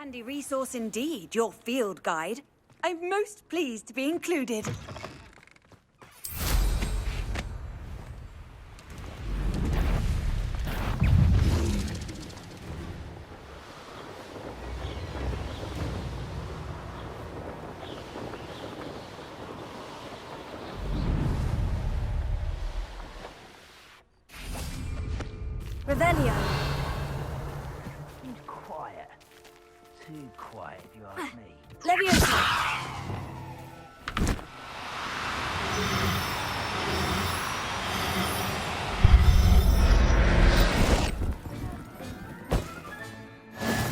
handy resource indeed, your field guide. I'm most pleased to be included. Revelio. Quiet. Too quiet, if you ask me. Leviosa.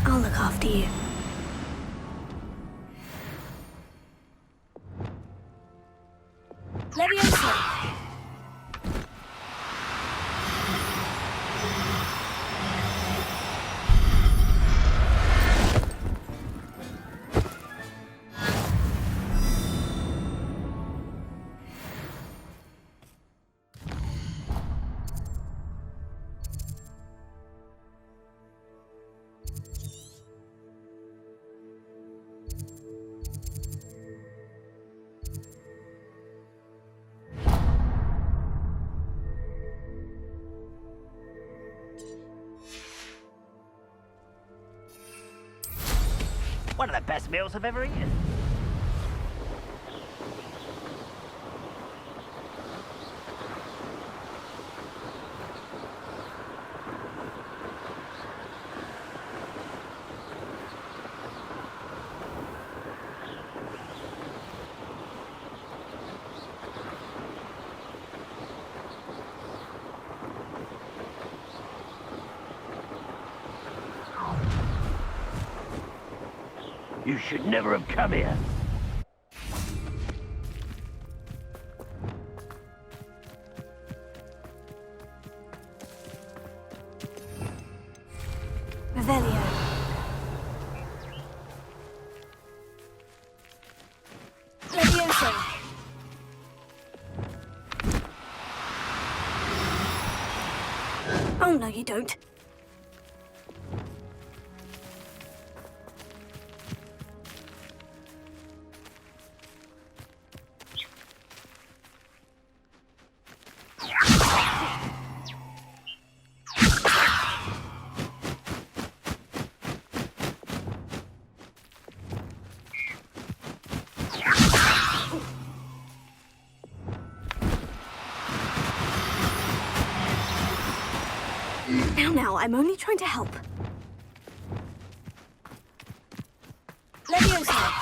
I'll look after you. Leviosa. One of the best meals I've ever eaten. You should never have come here. Revelio. Leviosa. Oh, no, you don't. Now, I'm only trying to help. Leviosa.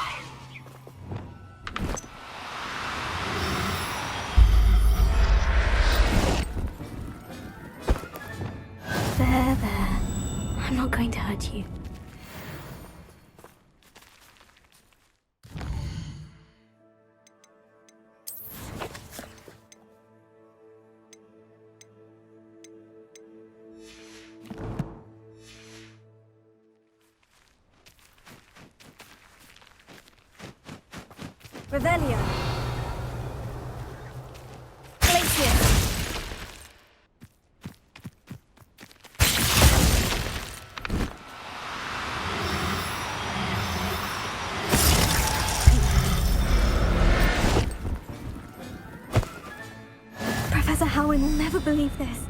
There. I'm not going to hurt you. Revelio. Glacier. Professor Howin will never believe this.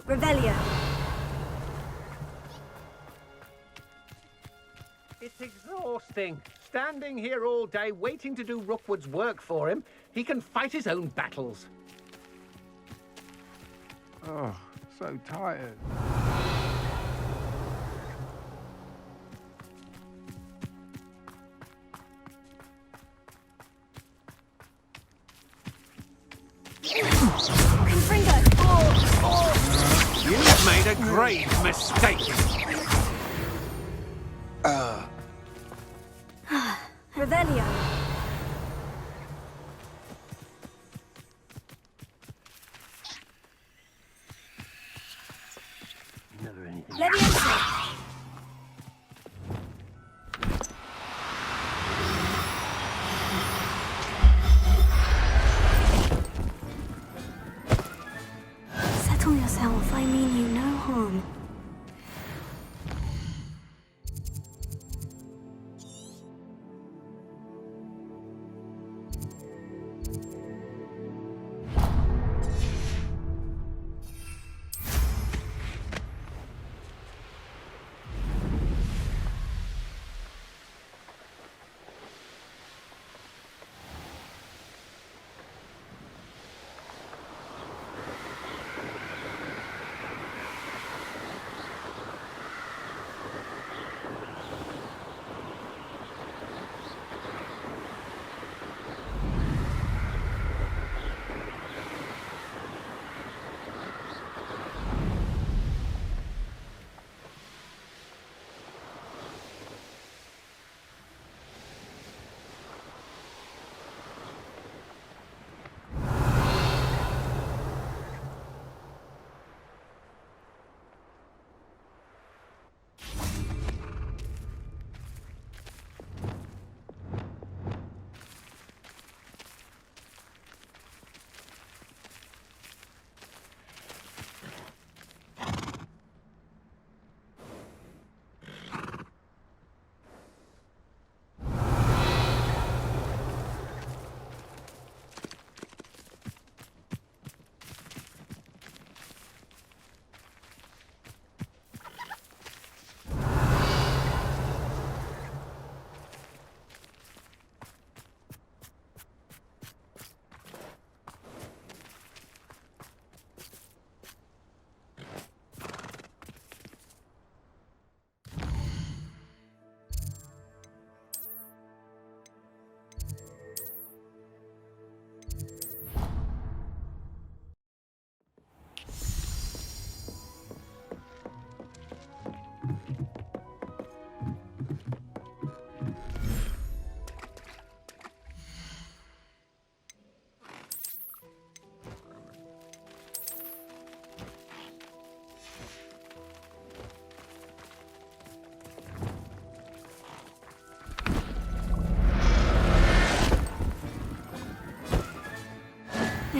Revelio. It's exhausting. Standing here all day waiting to do Rookwood's work for him. He can fight his own battles. Oh, so tired. Confringo. You've made a grave mistake. Revelio. Never anything. Leviosa. Settle yourself. I mean you no harm.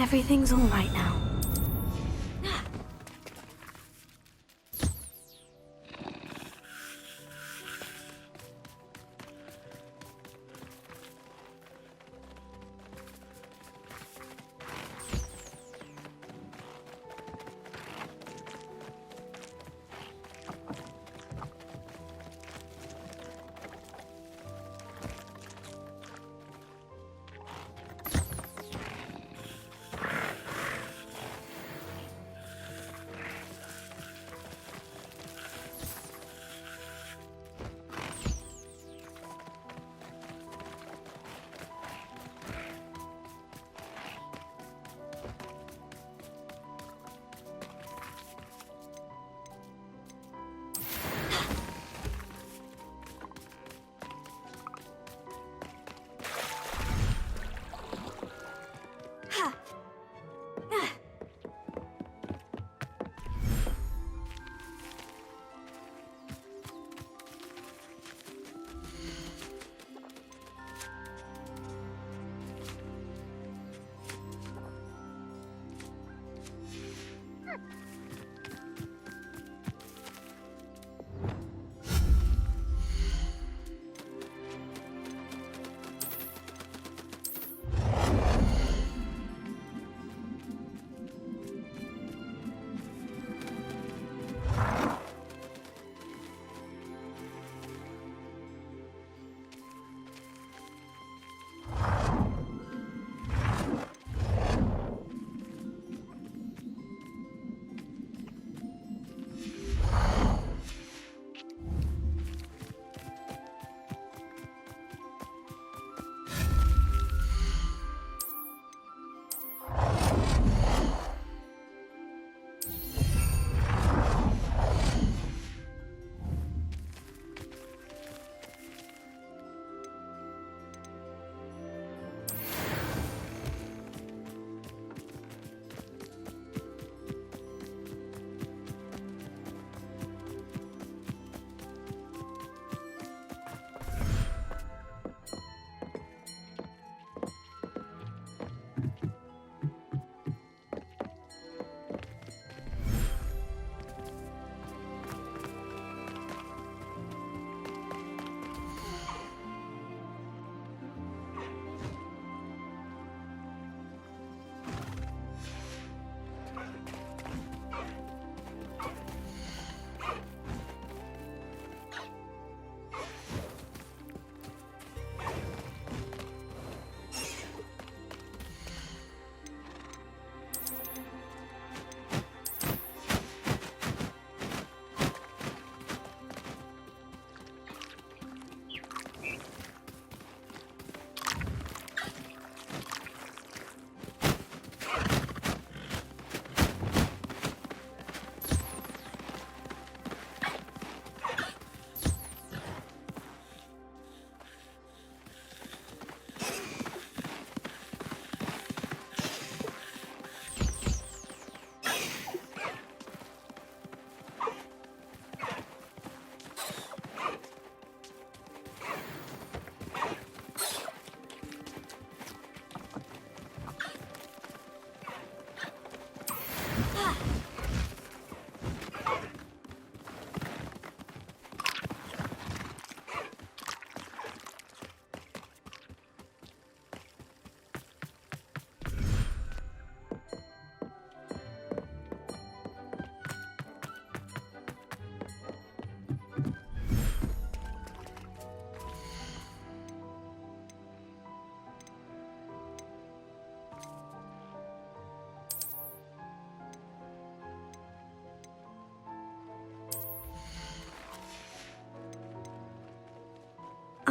Everything's all right now.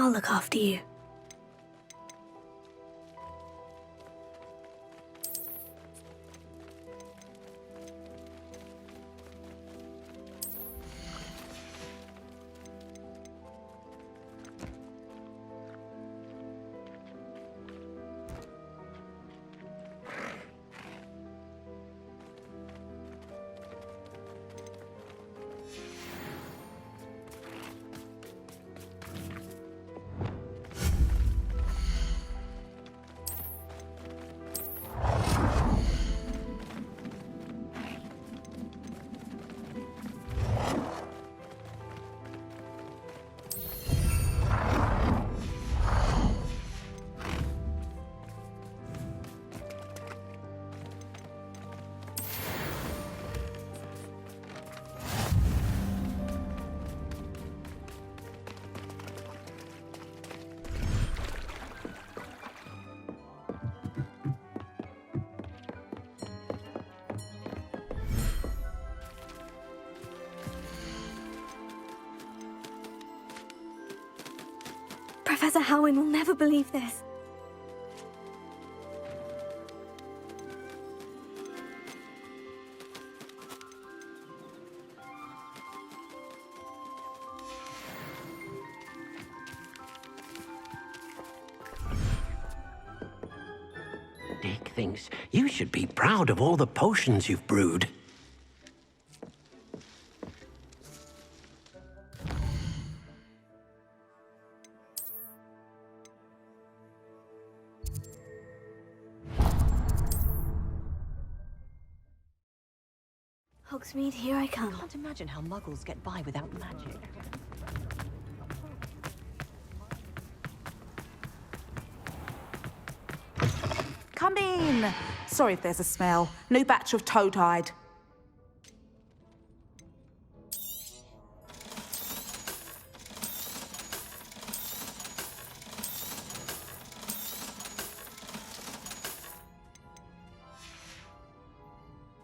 I'll look after you. Professor Howin will never believe this. Dick thinks you should be proud of all the potions you've brewed. Hogsmeade, here I come. I can't imagine how muggles get by without magic. Come in! Sorry if there's a smell. New batch of toad-hide.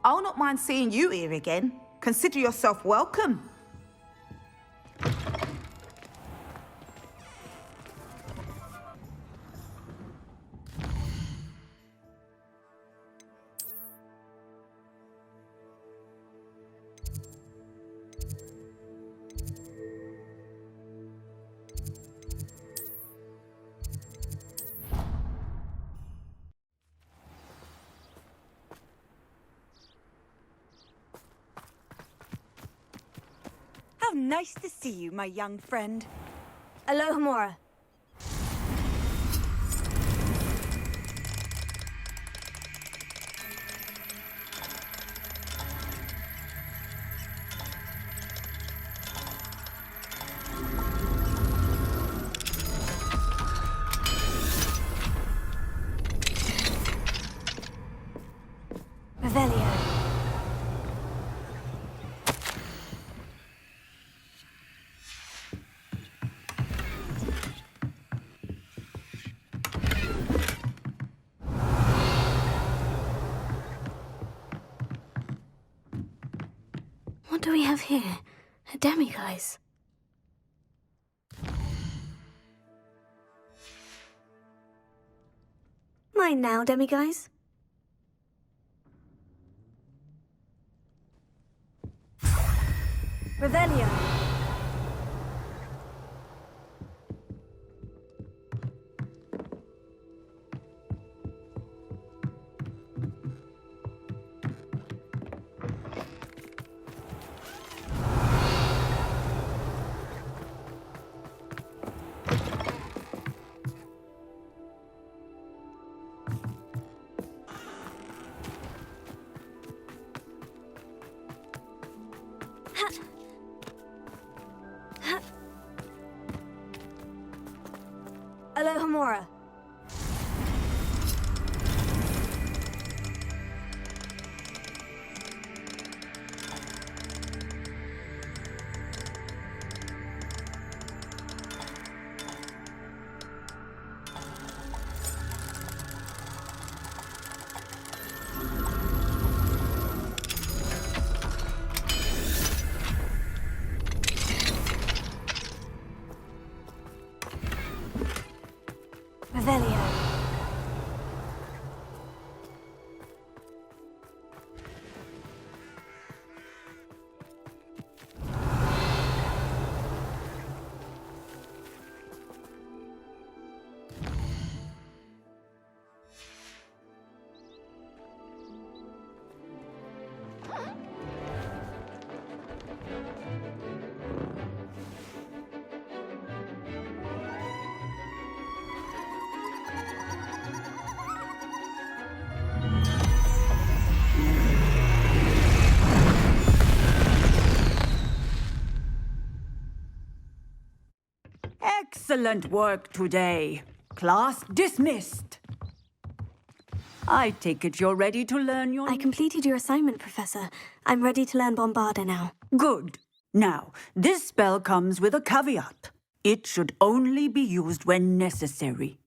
I'll not mind seeing you here again. Consider yourself welcome. How nice to see you, my young friend. Alohomora. Revelio. What do we have here? A demiguise. Mine now, demiguise. Revelio. Alohomora. Revelio. Excellent work today. Class dismissed. I take it you're ready to learn your... I completed your assignment, Professor. I'm ready to learn Bombarda now. Good. Now, this spell comes with a caveat. It should only be used when necessary.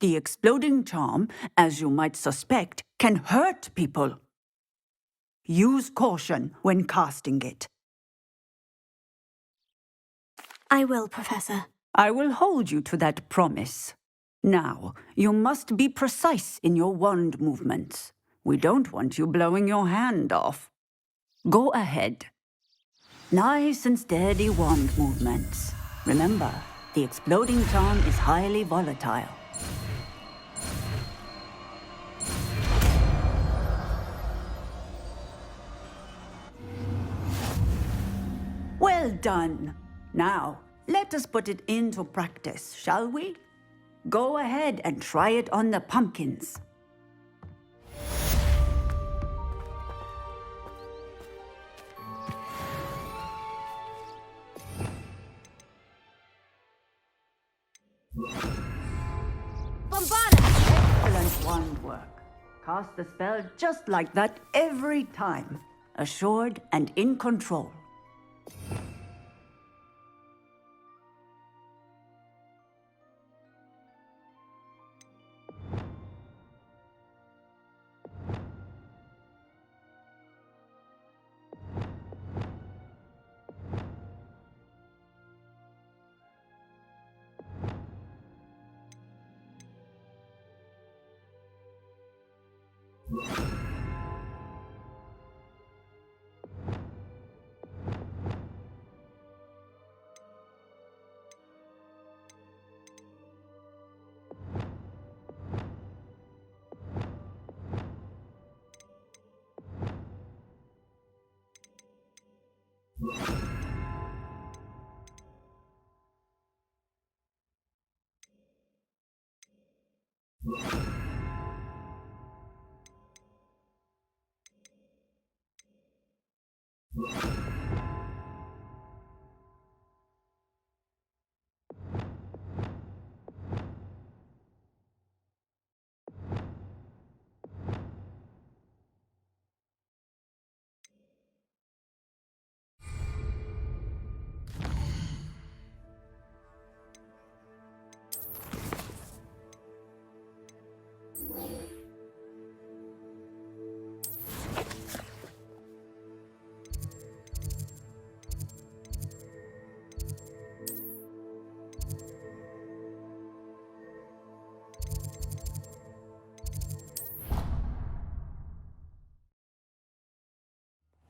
The exploding charm, as you might suspect, can hurt people. Use caution when casting it. I will, Professor. I will hold you to that promise. Now, you must be precise in your wand movements. We don't want you blowing your hand off. Go ahead. Nice and steady wand movements. Remember, the exploding charm is highly volatile. Well done. Now, let us put it into practice, shall we? Go ahead and try it on the pumpkins. Bombarda! Excellent wand work. Cast the spell just like that every time. Assured and in control.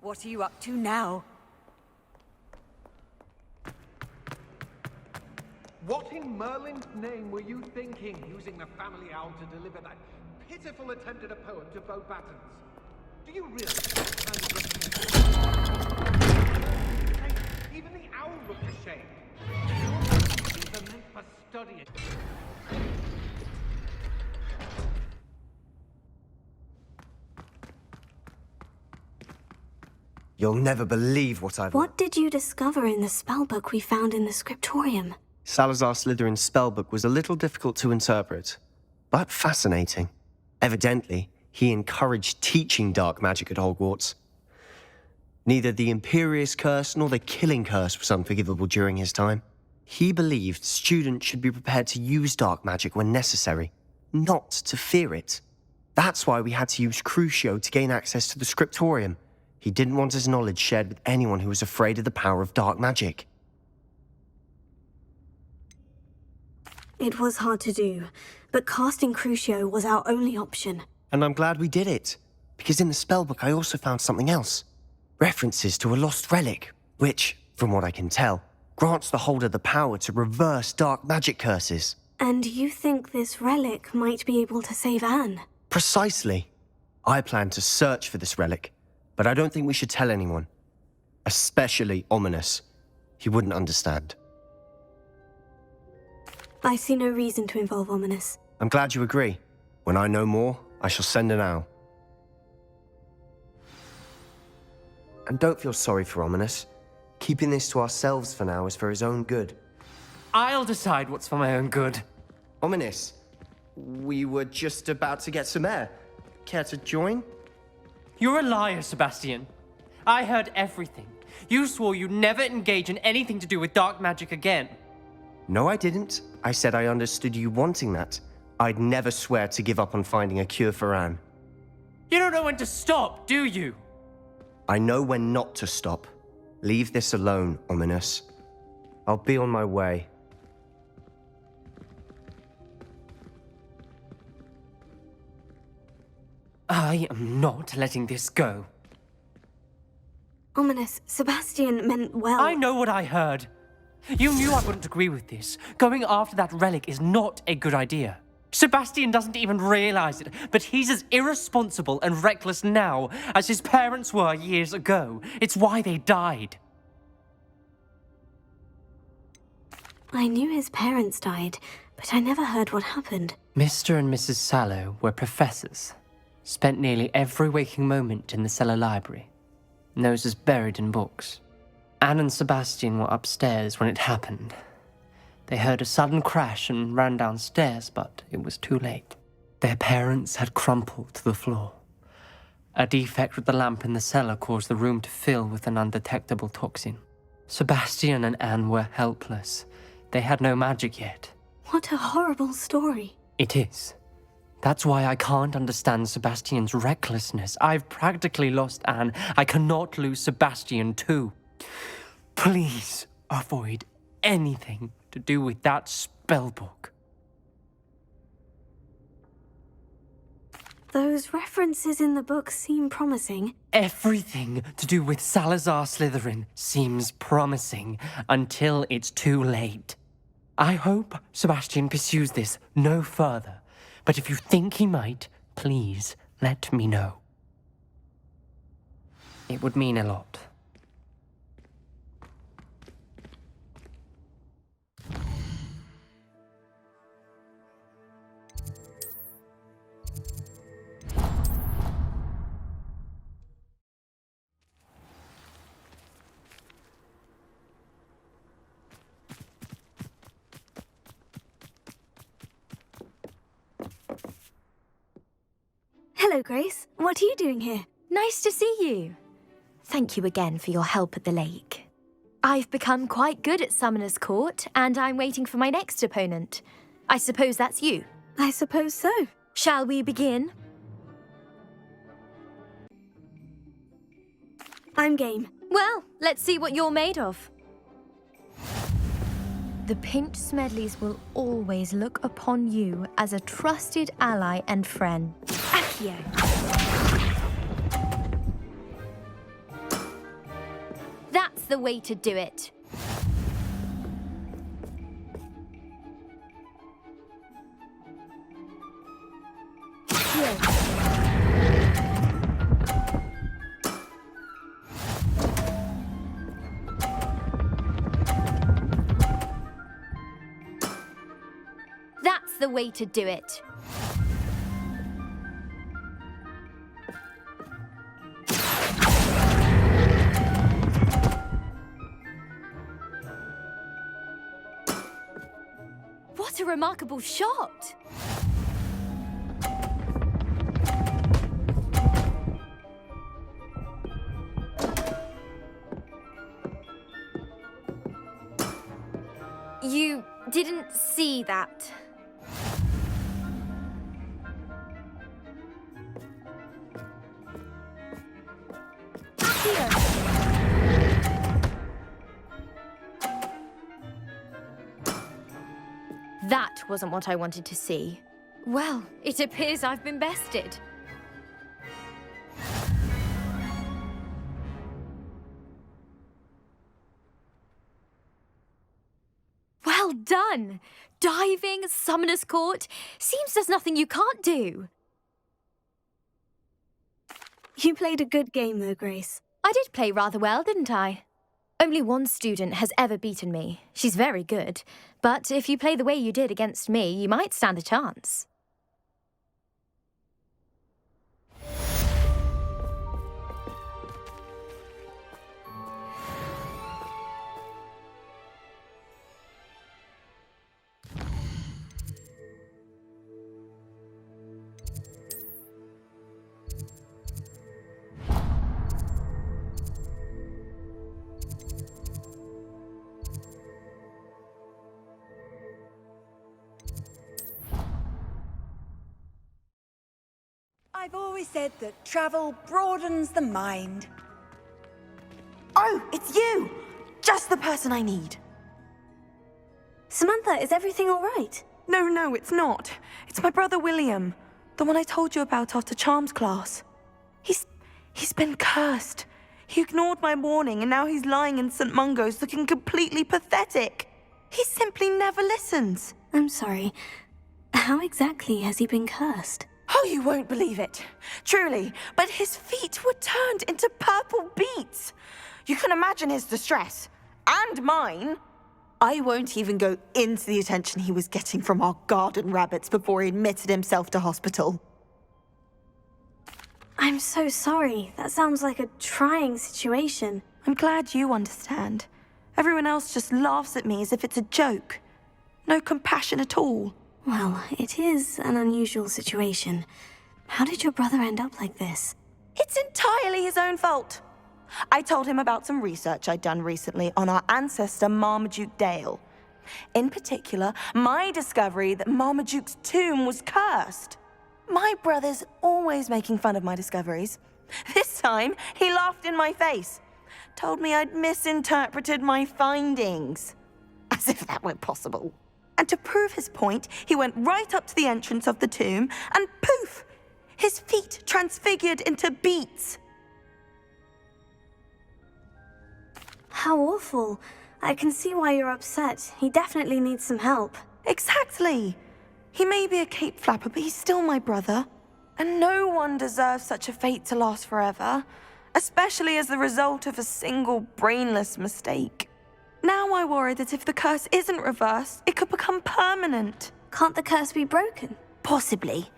What are you up to now? What in Merlin's name were you thinking, using the family owl to deliver that pitiful attempt at a poem to Beauxbatons? Do you really even the owl looked ashamed. These are meant for studying. You'll never believe what I've... What did you discover in the spellbook we found in the scriptorium? Salazar Slytherin's spellbook was a little difficult to interpret, but fascinating. Evidently, he encouraged teaching dark magic at Hogwarts. Neither the Imperious Curse nor the Killing Curse was unforgivable during his time. He believed students should be prepared to use dark magic when necessary, not to fear it. That's why we had to use Crucio to gain access to the scriptorium. He didn't want his knowledge shared with anyone who was afraid of the power of dark magic. It was hard to do, but casting Crucio was our only option. And I'm glad we did it, because in the spellbook I also found something else. References to a lost relic, which, from what I can tell, grants the holder the power to reverse dark magic curses. And you think this relic might be able to save Anne? Precisely. I plan to search for this relic, but I don't think we should tell anyone. Especially Ominous. He wouldn't understand. I see no reason to involve Ominous. I'm glad you agree. When I know more, I shall send an owl. And don't feel sorry for Ominous. Keeping this to ourselves for now is for his own good. I'll decide what's for my own good. Ominous, we were just about to get some air. Care to join? You're a liar, Sebastian. I heard everything. You swore you'd never engage in anything to do with dark magic again. No, I didn't. I said I understood you wanting that. I'd never swear to give up on finding a cure for Anne. You don't know when to stop, do you? I know when not to stop. Leave this alone, Ominous. I'll be on my way. I am not letting this go. Ominous, Sebastian meant well. I know what I heard. You knew I wouldn't agree with this. Going after that relic is not a good idea. Sebastian doesn't even realize it, but he's as irresponsible and reckless now as his parents were years ago. It's why they died. I knew his parents died, but I never heard what happened. Mr. and Mrs. Sallow were professors. Spent nearly every waking moment in the cellar library. Noses buried in books. Anne and Sebastian were upstairs when it happened. They heard a sudden crash and ran downstairs, but it was too late. Their parents had crumpled to the floor. A defect with the lamp in the cellar caused the room to fill with an undetectable toxin. Sebastian and Anne were helpless. They had no magic yet. What a horrible story. It is. That's why I can't understand Sebastian's recklessness. I've practically lost Anne. I cannot lose Sebastian too. Please avoid anything to do with that spellbook. Those references in the book seem promising. Everything to do with Salazar Slytherin seems promising until it's too late. I hope Sebastian pursues this no further, but if you think he might, please let me know. It would mean a lot. Hello, Grace. What are you doing here? Nice to see you. Thank you again for your help at the lake. I've become quite good at Summoner's Court, and I'm waiting for my next opponent. I suppose that's you. I suppose so. Shall we begin? I'm game. Well, let's see what you're made of. The Pink Smedleys will always look upon you as a trusted ally and friend. Accio. That's the way to do it. That's the way to do it. What a remarkable shot! You didn't see that. Here. that wasn't what I wanted to see. Well, it appears I've been bested. Well done! Diving, Summoner's Court. Seems there's nothing you can't do. You played a good game though, Grace. I did play rather well, didn't I? Only one student has ever beaten me. She's very good. But if you play the way you did against me, you might stand a chance. I've always said that travel broadens the mind. Oh, it's you! Just the person I need. Samantha, is everything all right? No, it's not. It's my brother William, the one I told you about after Charms class. He's been cursed. He ignored my warning and now he's lying in St. Mungo's looking completely pathetic. He simply never listens. I'm sorry. How exactly has he been cursed? Oh, you won't believe it. Truly, but his feet were turned into purple beets. You can imagine his distress. And mine. I won't even go into the attention he was getting from our garden rabbits before he admitted himself to hospital. I'm so sorry. That sounds like a trying situation. I'm glad you understand. Everyone else just laughs at me as if it's a joke. No compassion at all. Well, it is an unusual situation. How did your brother end up like this? It's entirely his own fault. I told him about some research I'd done recently on our ancestor Marmaduke Dale. In particular, my discovery that Marmaduke's tomb was cursed. My brother's always making fun of my discoveries. This time, he laughed in my face. Told me I'd misinterpreted my findings. As if that were possible. And to prove his point, he went right up to the entrance of the tomb and poof! His feet transfigured into beets. How awful. I can see why you're upset. He definitely needs some help. Exactly. He may be a cape flapper, but he's still my brother. And no one deserves such a fate to last forever, especially as the result of a single brainless mistake. Now I worry that if the curse isn't reversed, it could become permanent. Can't the curse be broken? Possibly.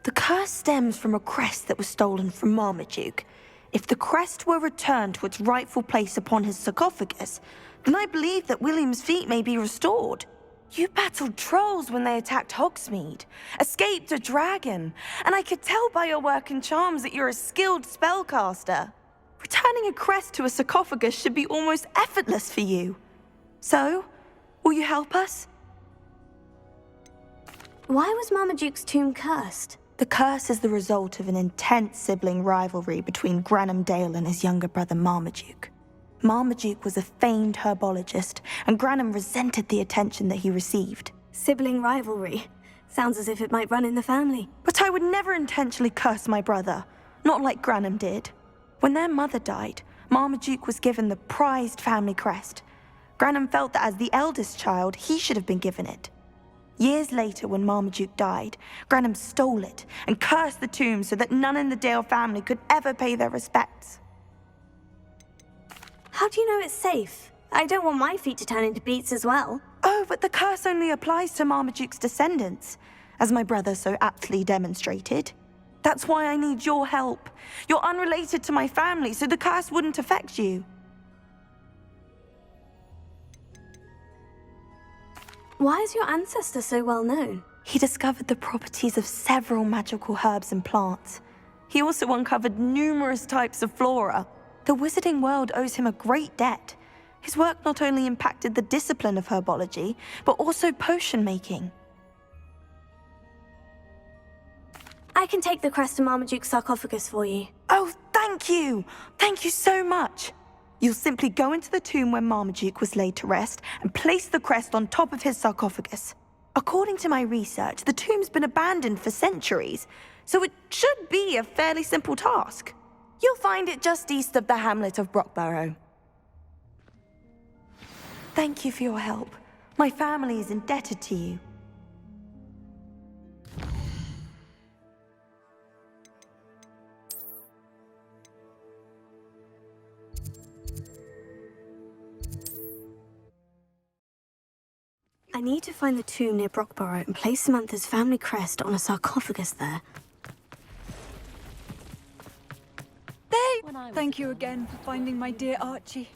The curse stems from a crest that was stolen from Marmaduke. If the crest were returned to its rightful place upon his sarcophagus, then I believe that William's feet may be restored. You battled trolls when they attacked Hogsmeade, escaped a dragon, and I could tell by your work in charms that you're a skilled spellcaster. Returning a crest to a sarcophagus should be almost effortless for you. So, will you help us? Why was Marmaduke's tomb cursed? The curse is the result of an intense sibling rivalry between Granham Dale and his younger brother Marmaduke. Marmaduke was a famed herbologist, and Granham resented the attention that he received. Sibling rivalry. Sounds as if it might run in the family. But I would never intentionally curse my brother, not like Granham did. When their mother died, Marmaduke was given the prized family crest. Granham felt that as the eldest child, he should have been given it. Years later, when Marmaduke died, Granham stole it and cursed the tomb so that none in the Dale family could ever pay their respects. How do you know it's safe? I don't want my feet to turn into beets as well. Oh, but the curse only applies to Marmaduke's descendants, as my brother so aptly demonstrated. That's why I need your help. You're unrelated to my family, so the curse wouldn't affect you. Why is your ancestor so well known? He discovered the properties of several magical herbs and plants. He also uncovered numerous types of flora. The wizarding world owes him a great debt. His work not only impacted the discipline of herbology, but also potion making. I can take the crest to Marmaduke's sarcophagus for you. Oh, thank you! Thank you so much! You'll simply go into the tomb where Marmaduke was laid to rest and place the crest on top of his sarcophagus. According to my research, the tomb's been abandoned for centuries, so it should be a fairly simple task. You'll find it just east of the hamlet of Brockborough. Thank you for your help. My family is indebted to you. I need to find the tomb near Brockborough and place Samantha's family crest on a sarcophagus there. Thank you again for finding my dear Archie.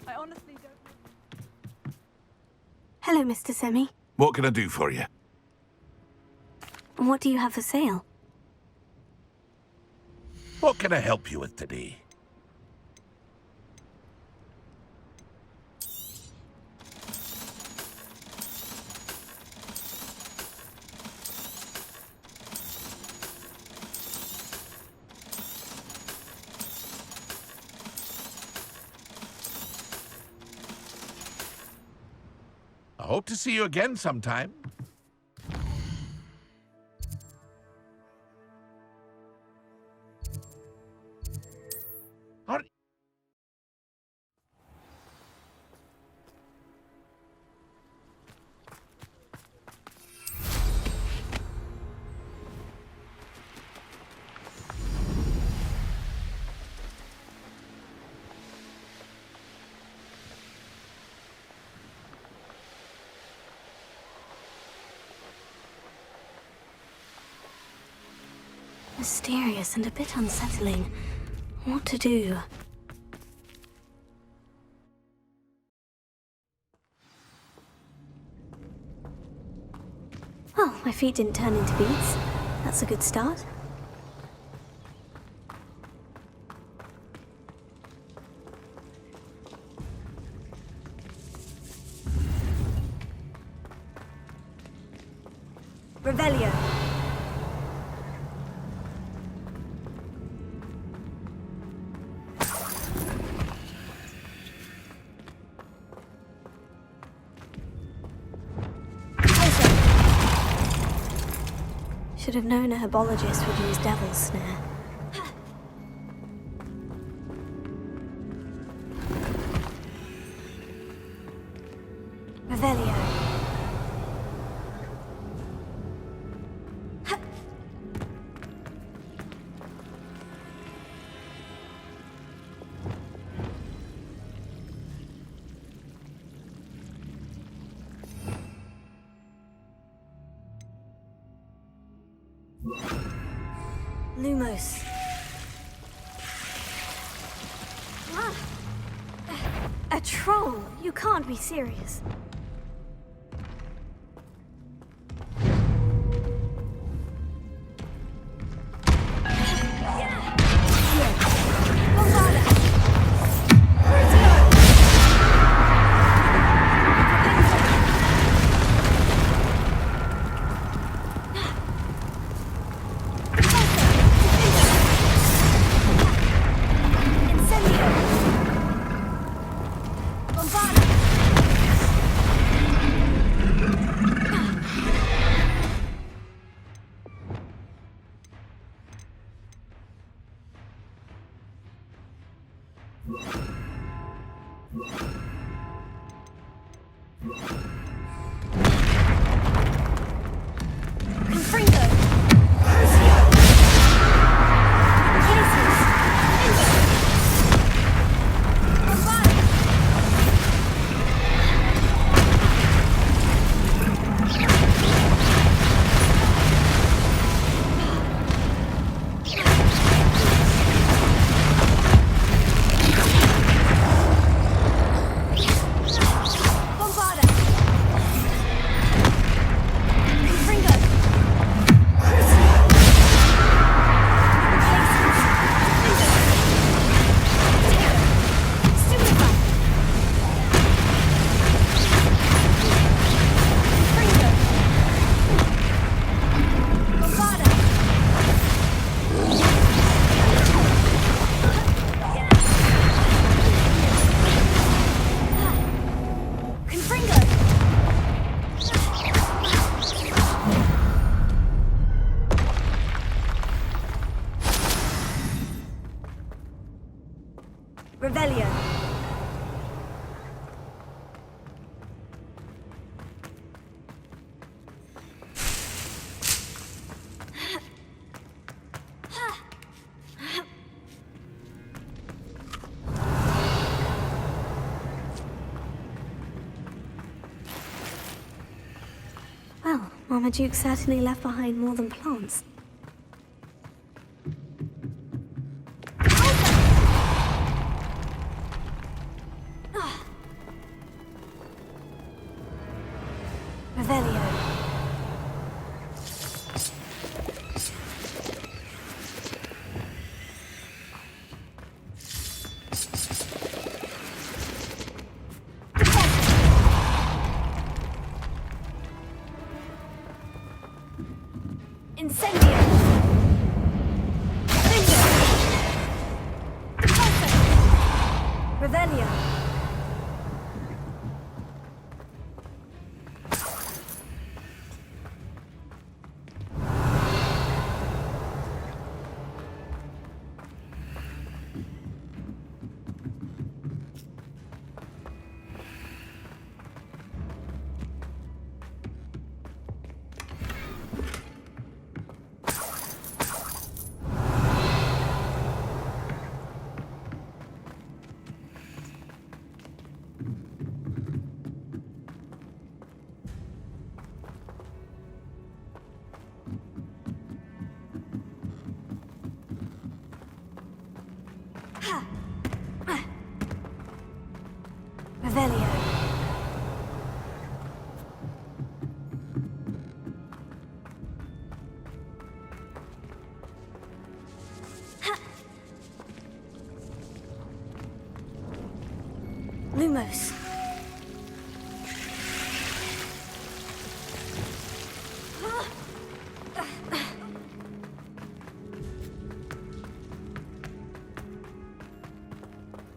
I honestly don't... Hello, Mr. Semi. What can I do for you? What do you have for sale? What can I help you with today? I hope to see you again sometime. Mysterious and a bit unsettling. What to do? Well, my feet didn't turn into beads. That's a good start. Revelio. Should have known a herbologist would use Devil's Snare. Revelio. Lumos. A troll? You can't be serious. Marmaduke certainly left behind more than plants. Revelio. Incendio. Revelio. Revelio. Lumos.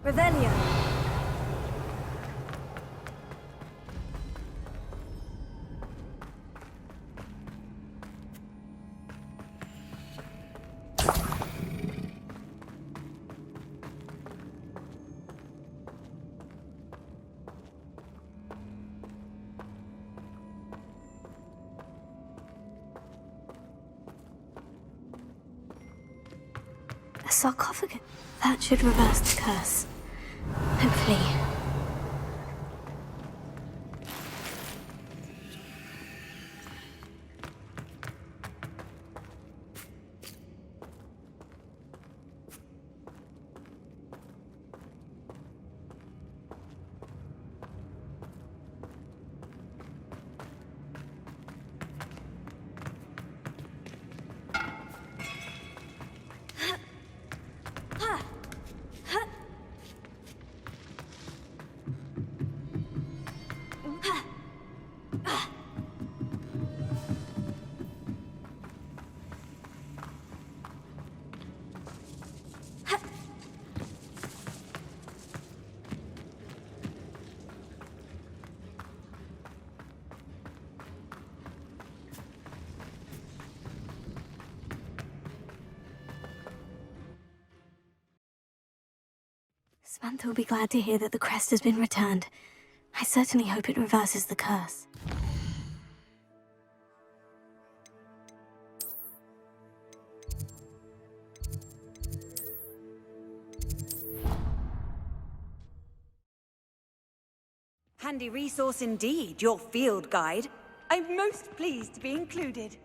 Revelio. A sarcophagus. That should reverse the curse. Hopefully. Samantha will be glad to hear that the crest has been returned. I certainly hope it reverses the curse. Handy resource indeed, your field guide. I'm most pleased to be included.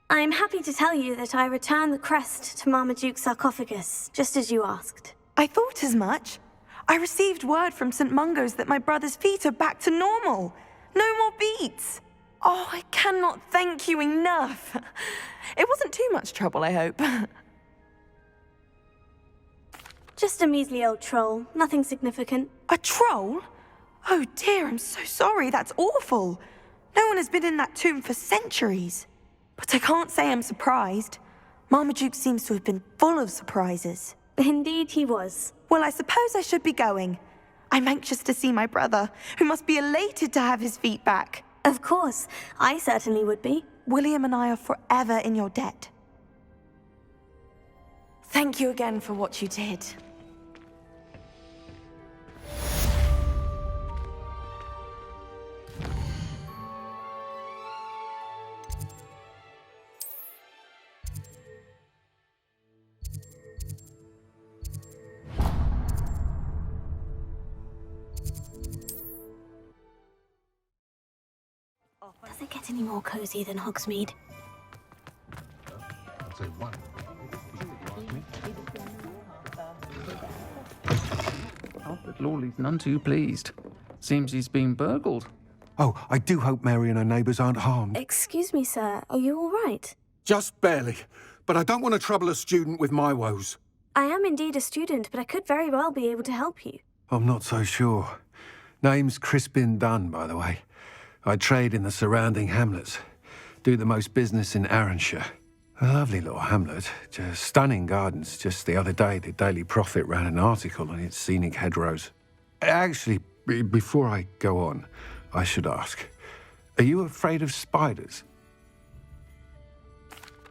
I'm happy to tell you that I returned the crest to Marmaduke's sarcophagus, just as you asked. I thought as much. I received word from St. Mungo's that my brother's feet are back to normal. No more beats. Oh, I cannot thank you enough. It wasn't too much trouble, I hope. Just a measly old troll, nothing significant. A troll? Oh dear, I'm so sorry, that's awful. No one has been in that tomb for centuries. But I can't say I'm surprised. Marmaduke seems to have been full of surprises. Indeed he was. Well, I suppose I should be going. I'm anxious to see my brother, who must be elated to have his feet back. Of course, I certainly would be. William and I are forever in your debt. Thank you again for what you did. Does it get any more cozy than Hogsmeade? I'll say one. Albert Lawley's none too pleased. Seems he's been burgled. Oh, I do hope Mary and her neighbours aren't harmed. Excuse me, sir. Are you all right? Just barely. But I don't want to trouble a student with my woes. I am indeed a student, but I could very well be able to help you. I'm not so sure. Name's Crispin Dunn, by the way. I trade in the surrounding hamlets. Do the most business in Arranshire. A lovely little hamlet. Just stunning gardens. Just the other day, the Daily Prophet ran an article on its scenic hedgerows. Actually, before I go on, I should ask, are you afraid of spiders?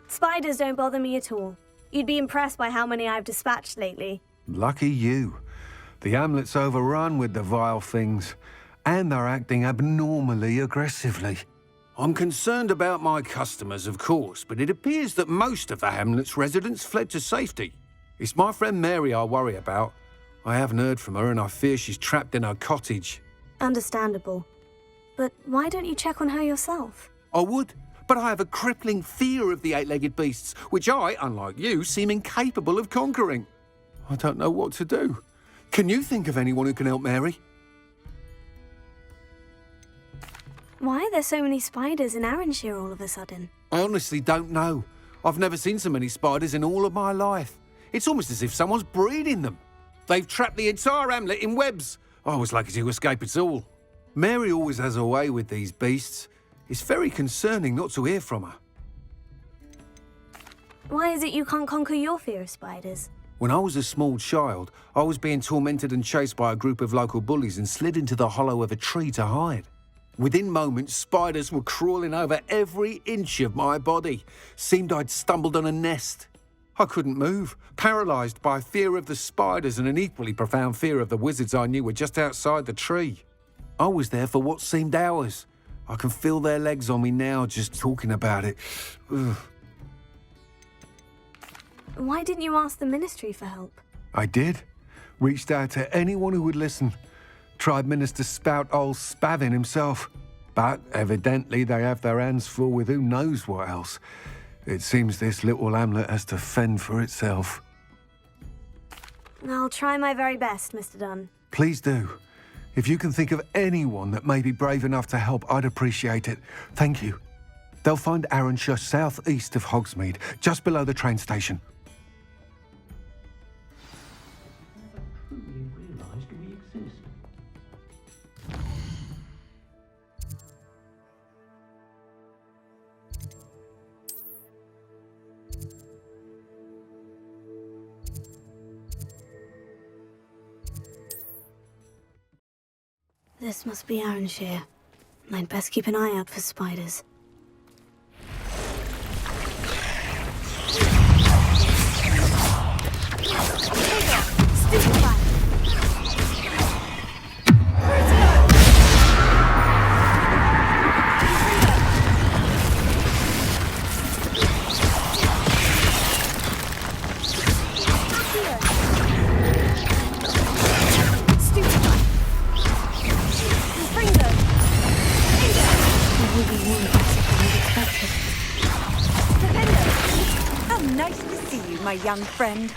Spiders don't bother me at all. You'd be impressed by how many I've dispatched lately. Lucky you. The hamlet's overrun with the vile things, and they're acting abnormally aggressively. I'm concerned about my customers, of course, but it appears that most of the hamlet's residents fled to safety. It's my friend Mary I worry about. I haven't heard from her, and I fear she's trapped in her cottage. Understandable. But why don't you check on her yourself? I would, but I have a crippling fear of the eight-legged beasts, which I, unlike you, seem incapable of conquering. I don't know what to do. Can you think of anyone who can help Mary? Why are there so many spiders in Arranshire all of a sudden? I honestly don't know. I've never seen so many spiders in all of my life. It's almost as if someone's breeding them. They've trapped the entire hamlet in webs. I was lucky to escape it all. Mary always has a way with these beasts. It's very concerning not to hear from her. Why is it you can't conquer your fear of spiders? When I was a small child, I was being tormented and chased by a group of local bullies and slid into the hollow of a tree to hide. Within moments, spiders were crawling over every inch of my body. Seemed I'd stumbled on a nest. I couldn't move, paralysed by fear of the spiders and an equally profound fear of the wizards I knew were just outside the tree. I was there for what seemed hours. I can feel their legs on me now just talking about it. Ugh. Why didn't you ask the ministry for help? I did. Reached out to anyone who would listen. Tried Minister Spout old Spavin himself. But evidently they have their hands full with who knows what else. It seems this little hamlet has to fend for itself. I'll try my very best, Mr. Dunn. Please do. If you can think of anyone that may be brave enough to help, I'd appreciate it. Thank you. They'll find Arranshire southeast of Hogsmeade, just below the train station. This must be Arranshire. I'd best keep an eye out for spiders. How nice to see you, my young friend.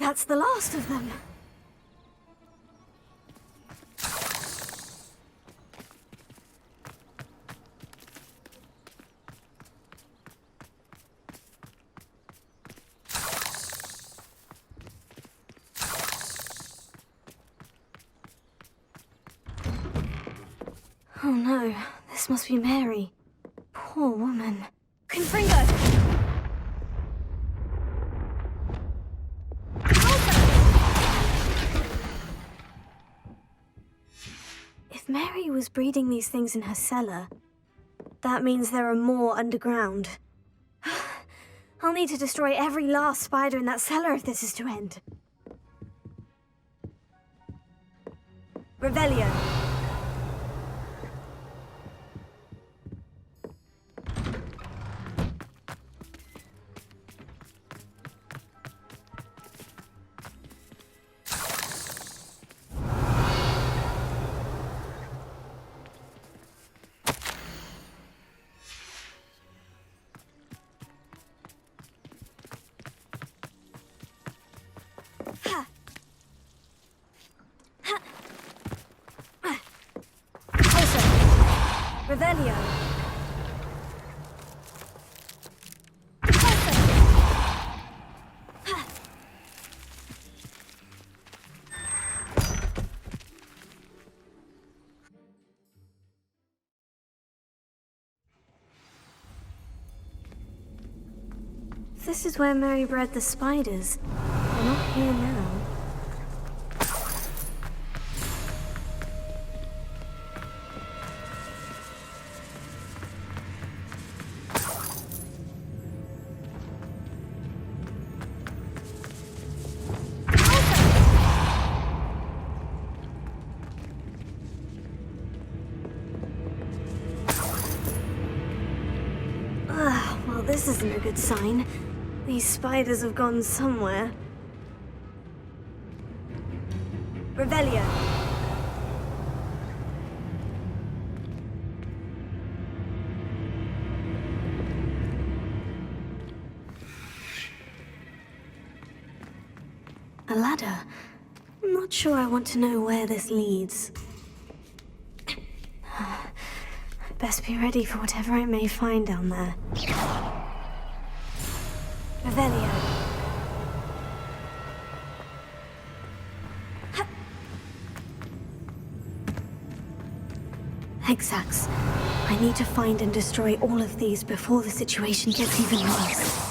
that's the last of them. Oh no, this must be Mary. Poor woman. Confringo! If Mary was breeding these things in her cellar, that means there are more underground. I'll need to destroy every last spider in that cellar if this is to end. Revelio. Revelio. This is where Mary bred the spiders. They're not here now. Well, this isn't a good sign. These spiders have gone somewhere. Revelio. A ladder. I'm not sure I want to know where this leads. Best be ready for whatever I may find down there. Revelio. Hexax. I need to find and destroy all of these before the situation gets even worse.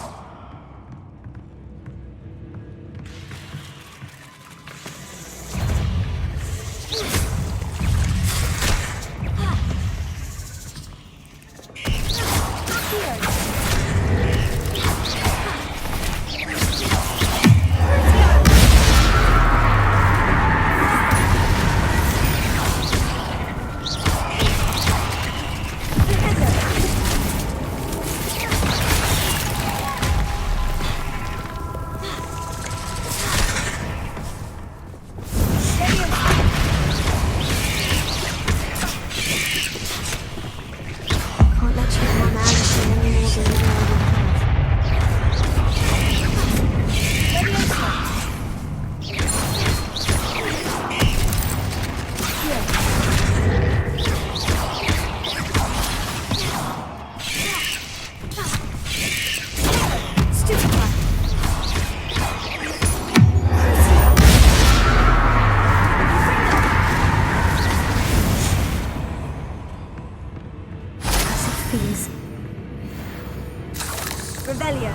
Revelio.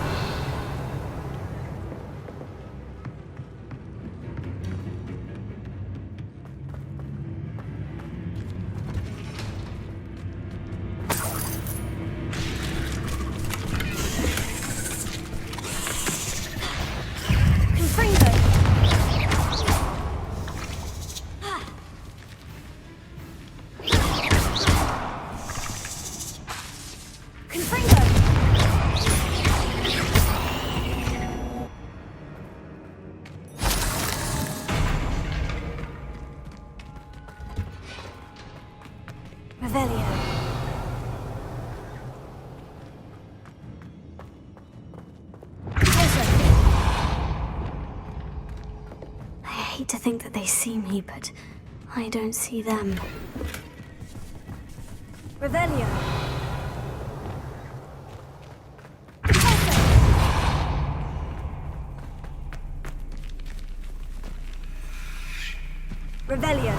think that they see me, but I don't see them. Revelio! Revelio!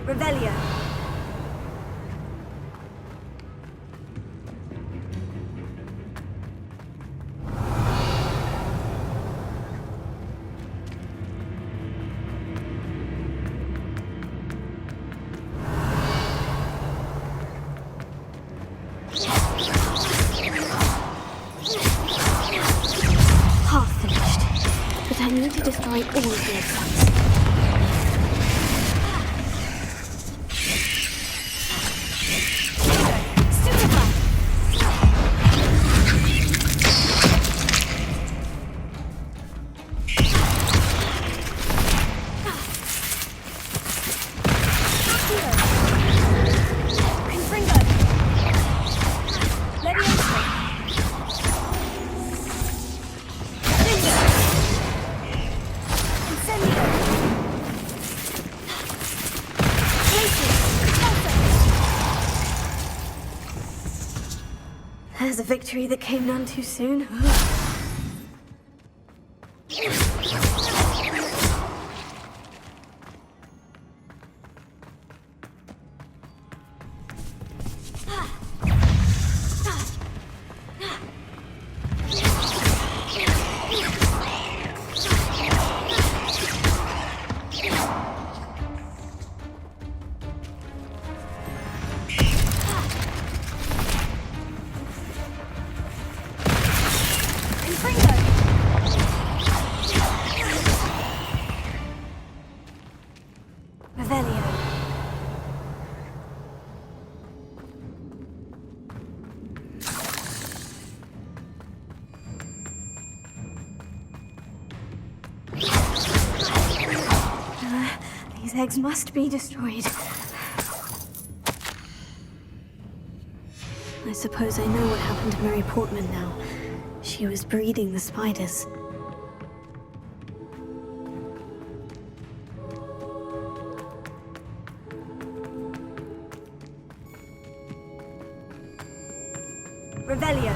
Revelio. Half finished, but I need to destroy all of the exams. There's a victory that came none too soon. These eggs must be destroyed. I suppose I know what happened to Mary Portman now. She was breeding the spiders. Revelio.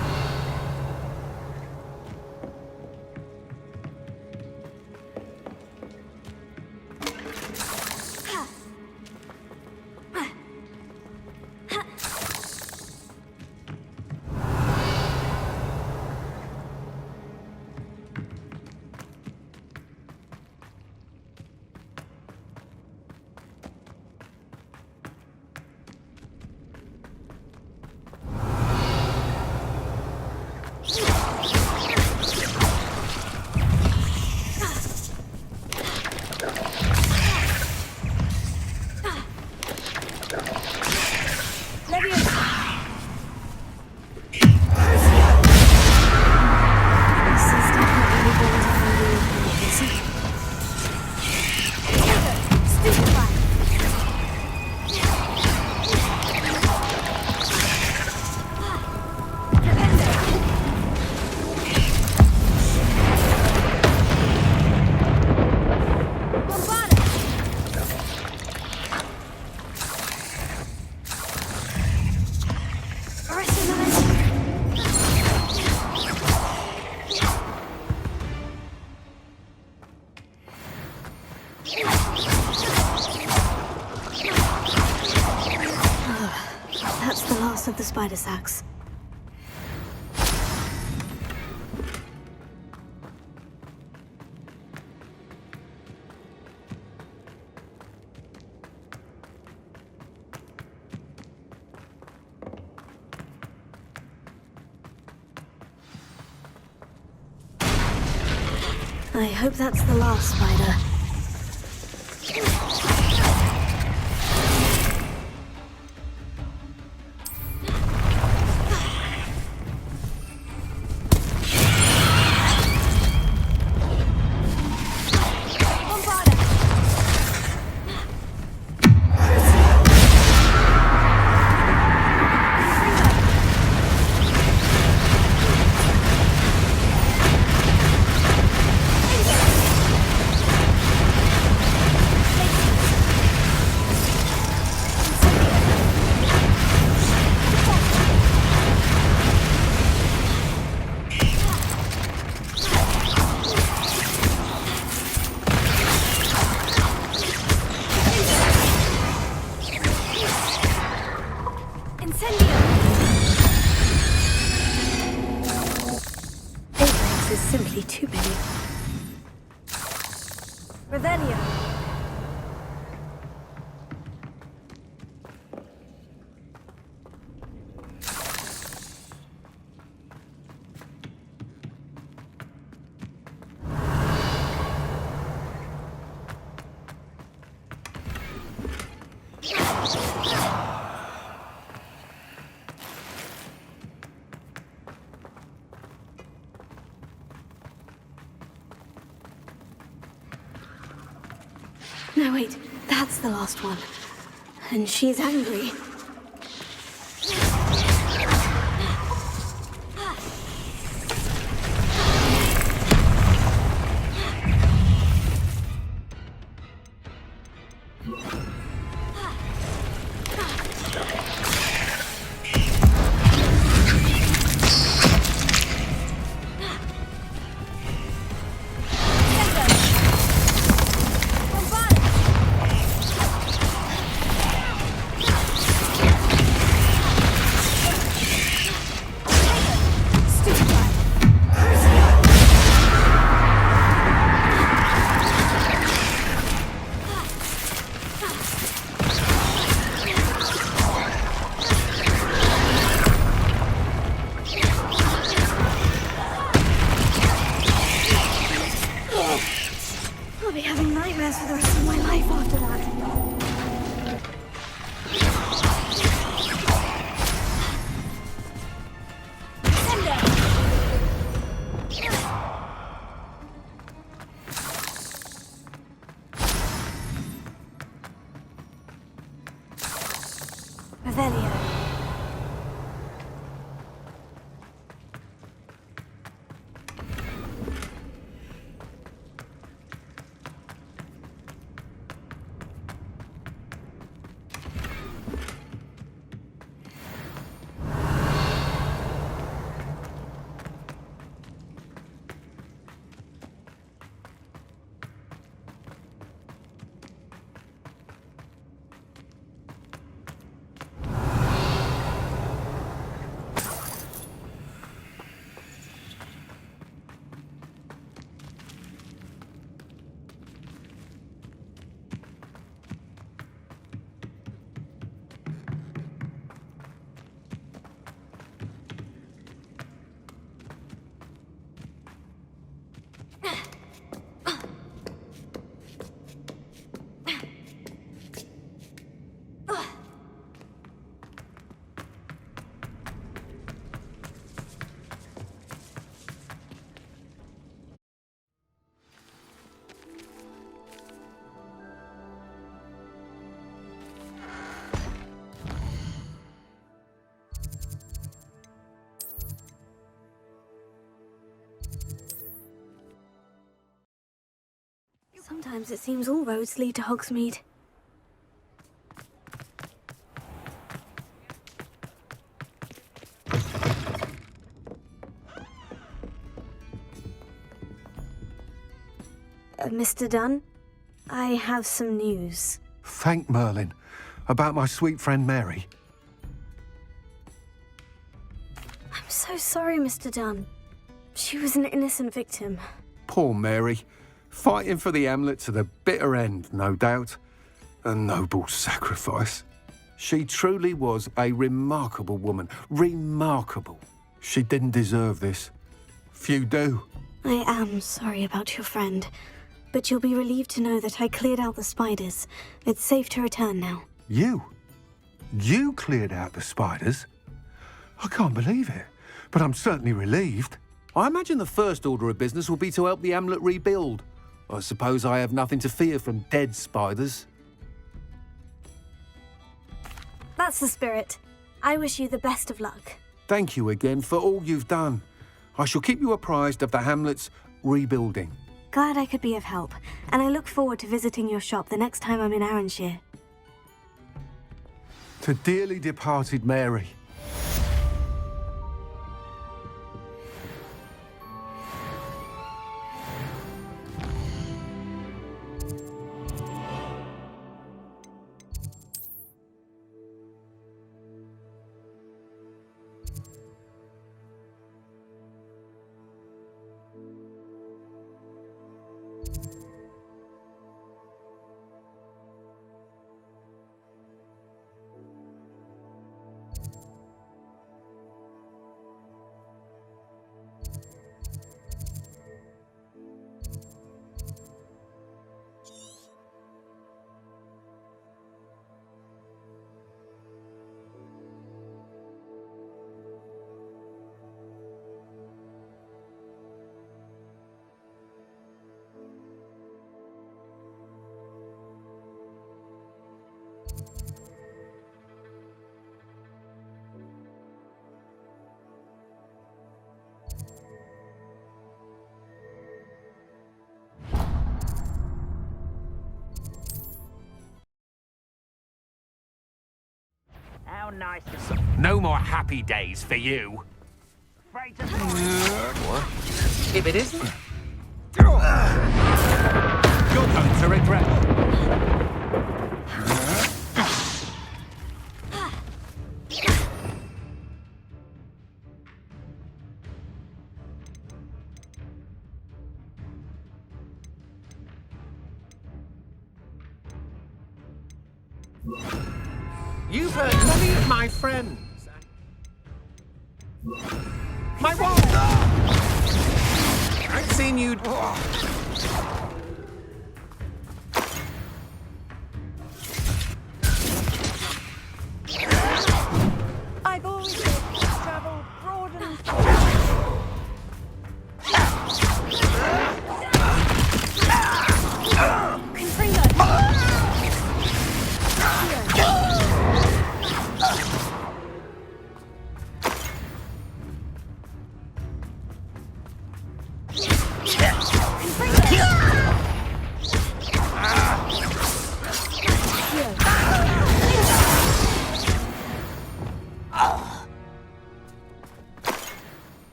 spider sacks. I hope that's the last spider. Is simply too many. Revelio. No, wait, that's the last one. And she's angry. I'll be having nightmares for the rest of my life after that. Revelio. Sometimes it seems all roads lead to Hogsmeade. Mr. Dunn, I have some news. Thank Merlin. About my sweet friend Mary. sorry, Mr. Dunn. She was an innocent victim. Poor Mary. Fighting for the Hamlet to the bitter end, no doubt. A noble sacrifice. She truly was a remarkable woman. Remarkable. She didn't deserve this. Few do. I am sorry about your friend, but you'll be relieved to know that I cleared out the spiders. It's safe to return now. You? You cleared out the spiders? I can't believe it, but I'm certainly relieved. I imagine the first order of business will be to help the Hamlet rebuild. I suppose I have nothing to fear from dead spiders. That's the spirit. I wish you the best of luck. Thank you again for all you've done. I shall keep you apprised of the Hamlet's rebuilding. Glad I could be of help, and I look forward to visiting your shop the next time I'm in Arranshire. To dearly departed Mary. How nice. No more happy days for you. What? If it isn't, you're going to regret. You've hurt many of my friends. My wall! I've seen you... I've always wanted to travel broad and...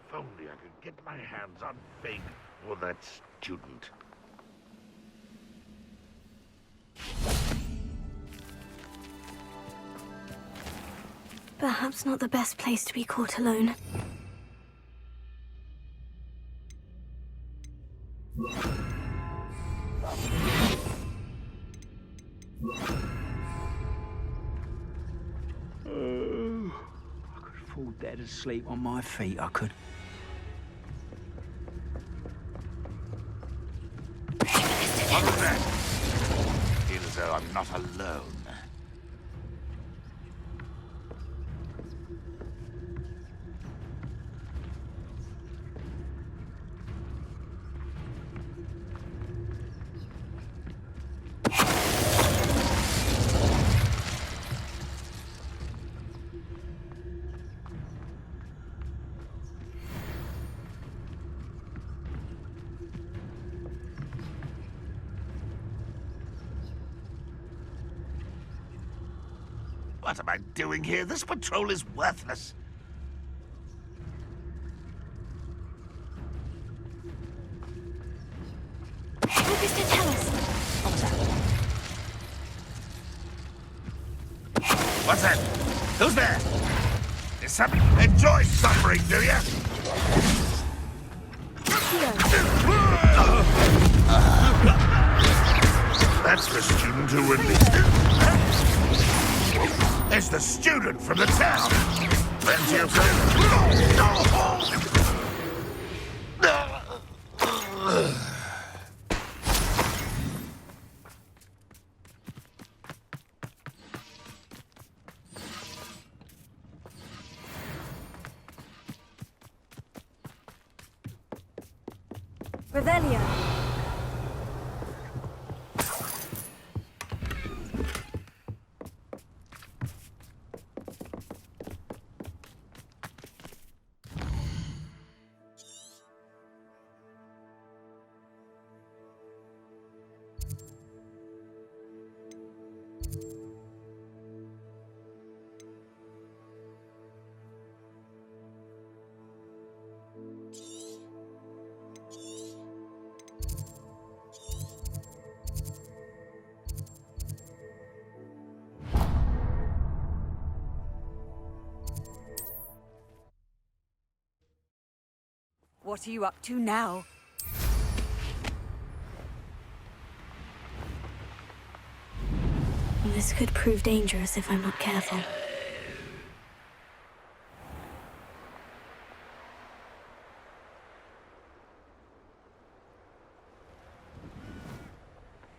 If only I could get my hands on Fig or that student. Perhaps not the best place to be caught alone. I could fall dead asleep on my feet, I could. What was that? Feel as though I'm not alone. What am I doing here? This patrol is worthless. supposed to tell us? What's that? Who's there? Is something? Enjoy suffering, do you? That's the student who released it. It's the student from the town. Plenty of Revelio. What are you up to now? This could prove dangerous if I'm not careful.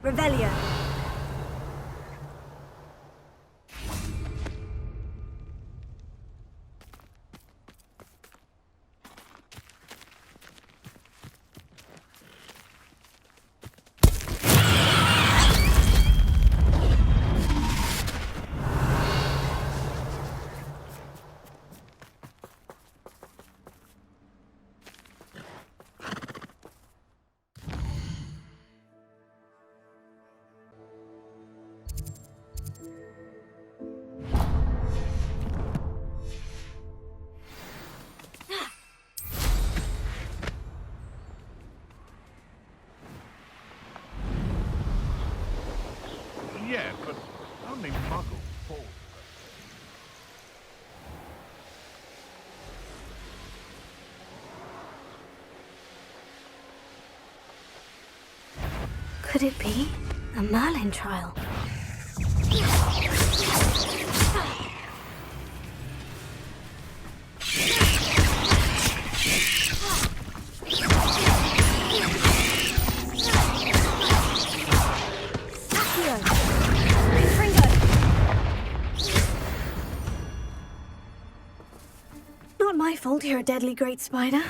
Revelio. Yeah, but only muggles fall. Could it be a Merlin trial? Not my fault you're a deadly great spider.